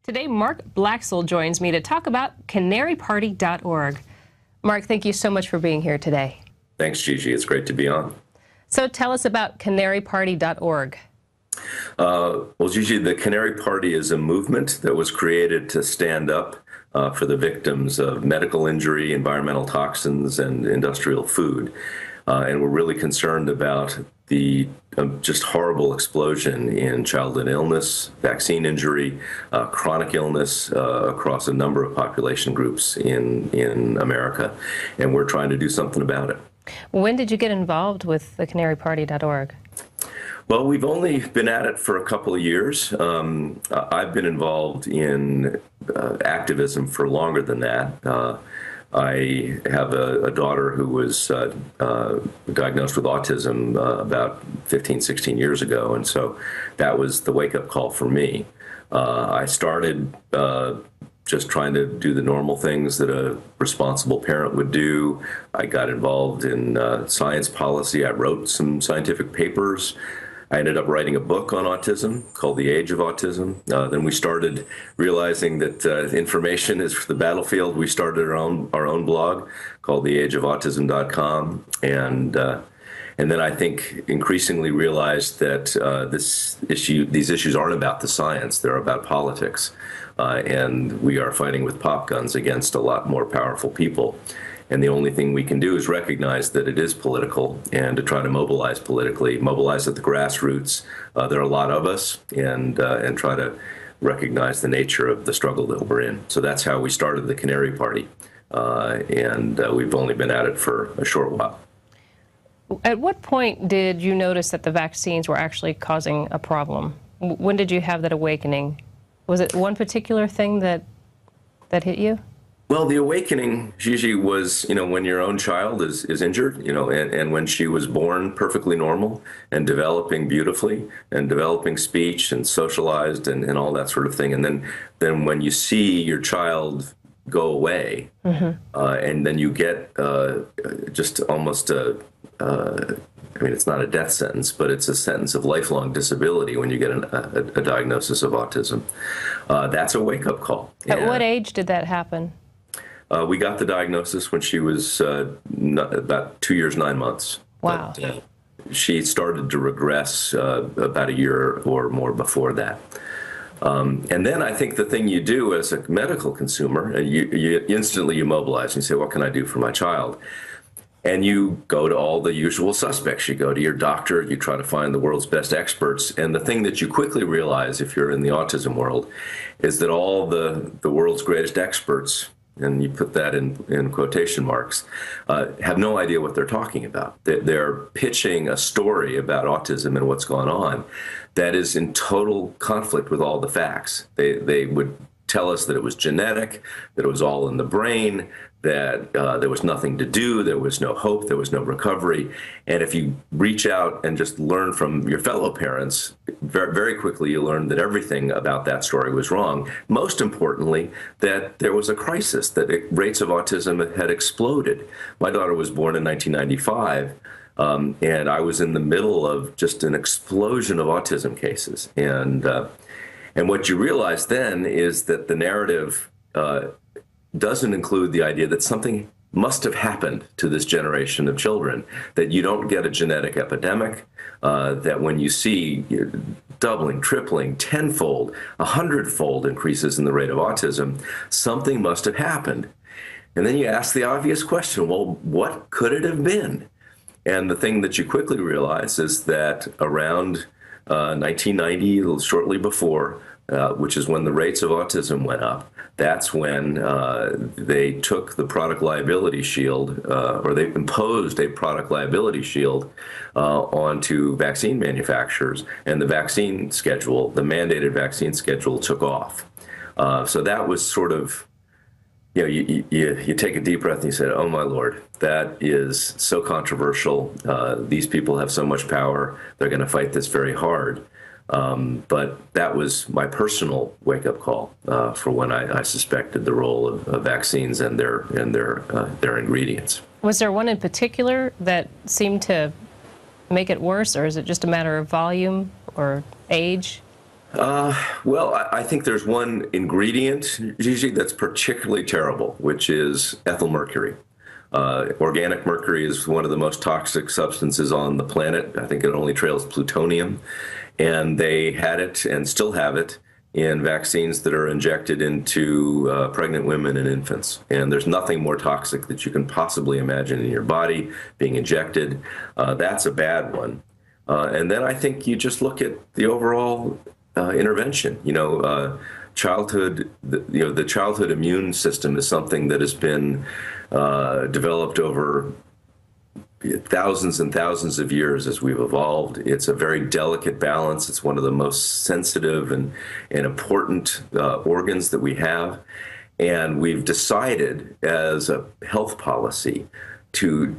Today, Mark Blaxell joins me to talk about canaryparty.org. Mark, thank you so much for being here today. Thanks, Gigi. It's great to be on. So tell us about canaryparty.org. Well, Gigi, the Canary Party is a movement that was created to stand up for the victims of medical injury, environmental toxins, and industrial food. And we're really concerned about the just horrible explosion in childhood illness, vaccine injury, chronic illness across a number of population groups in America. And we're trying to do something about it. When did you get involved with the canaryparty.org? Well, we've only been at it for a couple of years. I've been involved in activism for longer than that. I have a daughter who was diagnosed with autism about 15, 16 years ago, and so that was the wake-up call for me. I started just trying to do the normal things that a responsible parent would do. I got involved in science policy. I wrote some scientific papers. I ended up writing a book on autism called The Age of Autism. Then we started realizing that information is the battlefield. We started our own blog called theageofautism.com. And then I think increasingly realized that these issues aren't about the science, they're about politics. And we are fighting with pop guns against a lot more powerful people. And the only thing we can do is recognize that it is political and to try to mobilize politically, mobilize at the grassroots. There are a lot of us, and try to recognize the nature of the struggle that we're in. So that's how we started the Canary Party. And we've only been at it for a short while. At what point did you notice that the vaccines were actually causing a problem? When did you have that awakening? Was it one particular thing that hit you? Well, the awakening, Gigi, was, when your own child is injured, and when she was born perfectly normal and developing beautifully and developing speech and socialized and all that sort of thing. And then when you see your child go away, and then you get just almost it's not a death sentence, but it's a sentence of lifelong disability when you get a diagnosis of autism. That's a wake-up call. At what age did that happen? We got the diagnosis when she was about 2 years, 9 months. Wow. But, she started to regress about a year or more before that. And then I think the thing you do as a medical consumer, you instantly mobilize and you say, what can I do for my child? And you go to all the usual suspects. You go to your doctor, you try to find the world's best experts. And the thing that you quickly realize if you're in the autism world is that all the world's greatest experts, and you put that in quotation marks, have no idea what they're talking about. They're pitching a story about autism and what's going on that is in total conflict with all the facts. They would tell us that it was genetic, that it was all in the brain, that there was nothing to do, there was no hope, there was no recovery. And if you reach out and just learn from your fellow parents, very, very quickly you learn that everything about that story was wrong. Most importantly, that there was a crisis, that rates of autism had exploded. My daughter was born in 1995, and I was in the middle of just an explosion of autism cases. And what you realize then is that the narrative doesn't include the idea that something must have happened to this generation of children, that you don't get a genetic epidemic, that when you see doubling, tripling, tenfold, 100-fold increases in the rate of autism, something must have happened. And then you ask the obvious question, well, what could it have been? And the thing that you quickly realize is that around 1990, shortly before, which is when the rates of autism went up, that's when they took the product liability shield, or they imposed a product liability shield onto vaccine manufacturers, and the vaccine schedule, the mandated vaccine schedule, took off. So that was sort of, you take a deep breath and you say, oh my Lord, that is so controversial. These people have so much power. They're going to fight this very hard. But that was my personal wake-up call for when I suspected the role of vaccines and their ingredients. Was there one in particular that seemed to make it worse, or is it just a matter of volume or age? Well, I think there's one ingredient, Gigi, that's particularly terrible, which is ethyl mercury. Organic mercury is one of the most toxic substances on the planet. I think it only trails plutonium. And they had it and still have it in vaccines that are injected into pregnant women and infants. And there's nothing more toxic that you can possibly imagine in your body being injected. That's a bad one. And then I think you just look at the overall intervention. The childhood immune system is something that has been developed over thousands and thousands of years as we've evolved. It's a very delicate balance. It's one of the most sensitive and important organs that we have. And we've decided as a health policy to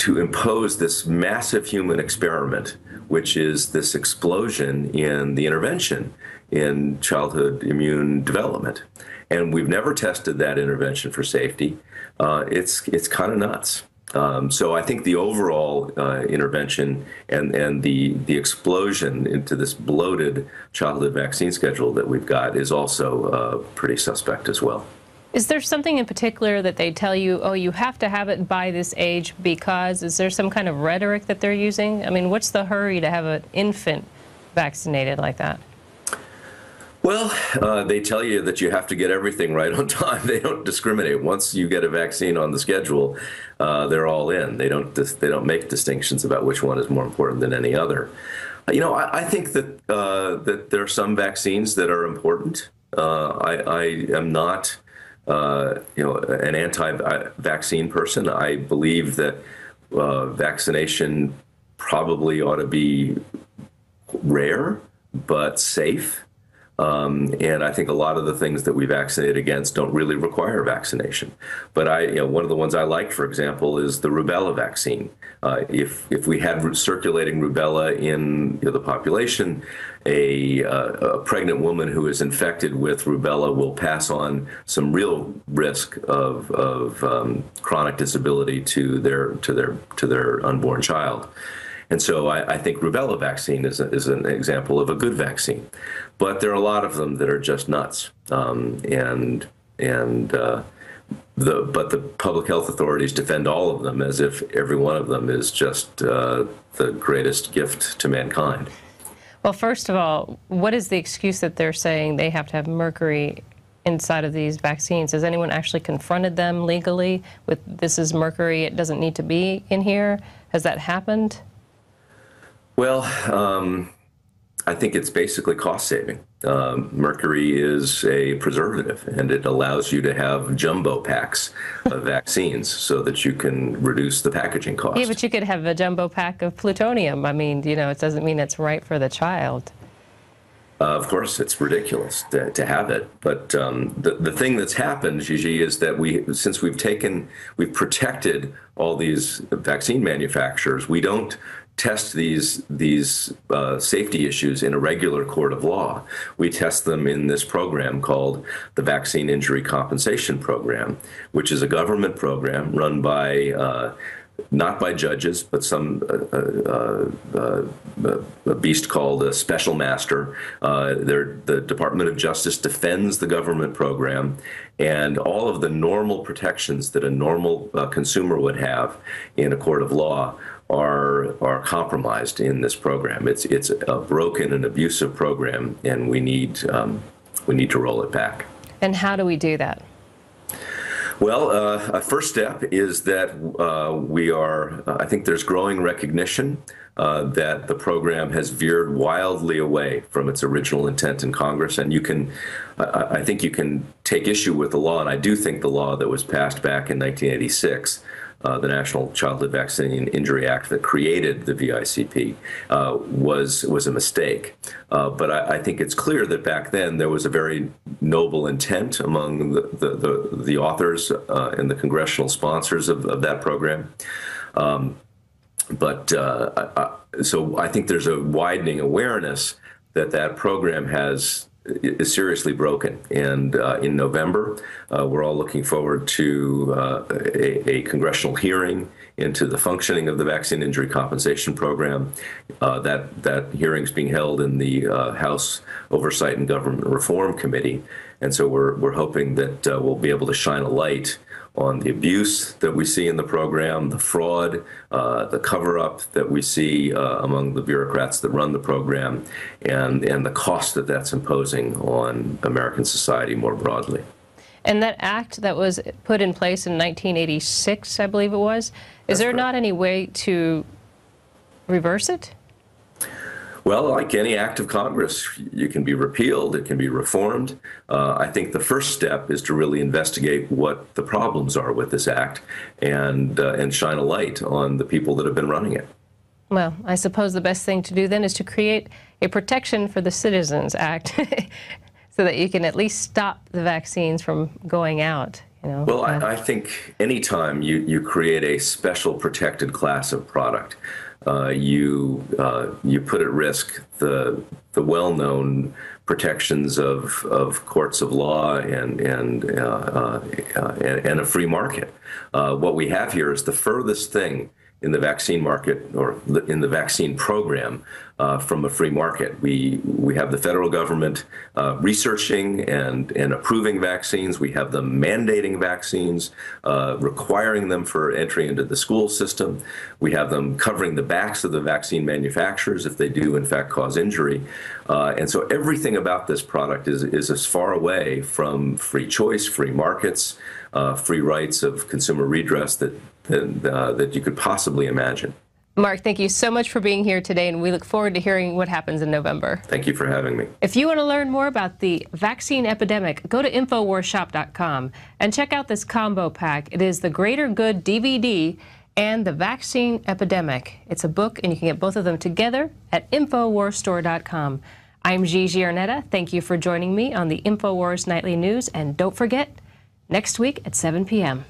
impose this massive human experiment, which is this explosion in the intervention in childhood immune development. And we've never tested that intervention for safety. It's kind of nuts. So I think the overall intervention and the explosion into this bloated childhood vaccine schedule that we've got is also pretty suspect as well. Is there something in particular that they tell you, oh, you have to have it by this age because? Is there some kind of rhetoric that they're using? I mean, what's the hurry to have an infant vaccinated like that? Well, they tell you that you have to get everything right on time. They don't discriminate. Once you get a vaccine on the schedule, they're all in. They don't make distinctions about which one is more important than any other. I think that that there are some vaccines that are important. I am not an anti-vaccine person. I believe that vaccination probably ought to be rare but safe. And I think a lot of the things that we vaccinate against don't really require vaccination. But one of the ones I like, for example, is the rubella vaccine. If we had circulating rubella in the population, a pregnant woman who is infected with rubella will pass on some real risk of chronic disability to their unborn child. And so I think rubella vaccine is an example of a good vaccine, but there are a lot of them that are just nuts. But the public health authorities defend all of them as if every one of them is just the greatest gift to mankind. Well, first of all, what is the excuse that they're saying they have to have mercury inside of these vaccines? Has anyone actually confronted them legally with this is mercury, it doesn't need to be in here? Has that happened? Well, I think it's basically cost saving. Mercury is a preservative, and it allows you to have jumbo packs of vaccines so that you can reduce the packaging cost. Yeah, but you could have a jumbo pack of plutonium. I mean, it doesn't mean it's right for the child. Of course, it's ridiculous to have it. But the thing that's happened, Gigi, is that since we've protected all these vaccine manufacturers, we don't test these safety issues in a regular court of law. We test them in this program called the Vaccine Injury Compensation Program, which is a government program run by not by judges, but a beast called a special master. The Department of Justice defends the government program, and all of the normal protections that a normal consumer would have in a court of law are compromised in this program. It's a broken and abusive program, and we need to roll it back. And how do we do that? Well, a first step is that I think there's growing recognition that the program has veered wildly away from its original intent in Congress. And I think you can take issue with the law, and I do think the law that was passed back in 1986, the National Childhood Vaccine Injury Act that created the VICP, was a mistake. But I think it's clear that back then there was a very noble intent among the authors and the congressional sponsors of that program. So I think there's a widening awareness that program has is seriously broken. And in November, we're all looking forward to a congressional hearing into the functioning of the Vaccine Injury Compensation Program. That hearing's being held in the House Oversight and Government Reform Committee. And so we're hoping that we'll be able to shine a light on the abuse that we see in the program, the fraud, the cover-up that we see among the bureaucrats that run the program, and the cost that that's imposing on American society more broadly. And that act that was put in place in 1986, I believe it was, is there not any way to reverse it? Well, like any act of Congress, you can be repealed, it can be reformed. I think the first step is to really investigate what the problems are with this act and shine a light on the people that have been running it. Well, I suppose the best thing to do then is to create a Protection for the Citizens Act so that you can at least stop the vaccines from going out. You know? Well, I think anytime you create a special protected class of product, you put at risk the well-known protections of courts of law and a free market. What we have here is the furthest thing in the vaccine market or in the vaccine program from a free market. We have the federal government researching and approving vaccines. We have them mandating vaccines, requiring them for entry into the school system. We have them covering the backs of the vaccine manufacturers if they do in fact cause injury. And so everything about this product is as far away from free choice, free markets, free rights of consumer redress that you could possibly imagine. Mark, thank you so much for being here today, and we look forward to hearing what happens in November. Thank you for having me. If you want to learn more about the vaccine epidemic, go to InfoWarsShop.com and check out this combo pack. It is the Greater Good DVD and the Vaccine Epidemic. It's a book, and you can get both of them together at InfoWarsStore.com. I'm Gigi Arnetta. Thank you for joining me on the InfoWars Nightly News, and don't forget, next week at 7 p.m.